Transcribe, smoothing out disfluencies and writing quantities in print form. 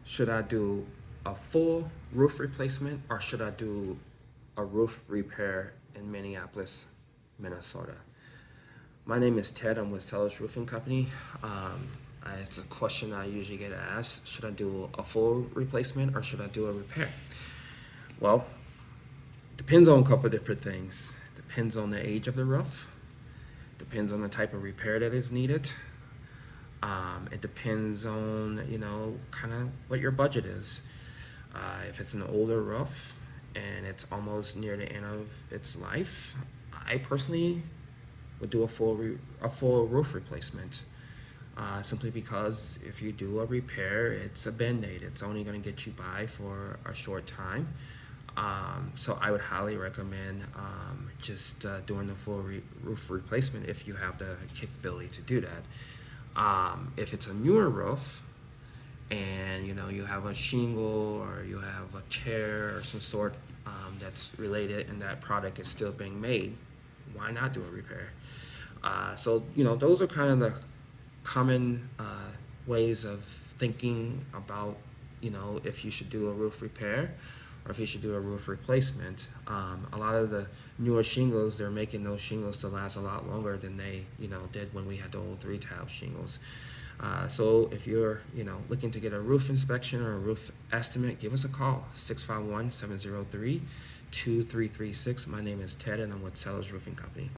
Should I do a full roof replacement or should I do a roof repair in Minneapolis, Minnesota? My name is Ted. I'm with Sellers Roofing Company. It's a question I usually get asked. Should I do a full replacement or should I do a repair? Well, depends on a couple of different things. Depends on the age of the roof. Depends on the type of repair that is needed. It depends on, kind of what your budget is. If it's an older roof and it's almost near the end of its life, I personally would do a full roof replacement. Simply because if you do a repair, it's a band-aid. It's only going to get you by for a short time. So I would highly recommend just doing the full roof replacement if you have the capability to do that. If it's a newer roof and you have a shingle or you have a tear or some sort that's related and that product is still being made, why not do a repair? So those are kind of the common ways of thinking about if you should do a roof repair or if you should do a roof replacement. A lot of the newer shingles, they're making those shingles to last a lot longer than they did when we had the old 3-tab shingles. So if you're looking to get a roof inspection or a roof estimate, give us a call, 651-703-2336. My name is Ted and I'm with Sellers Roofing Company.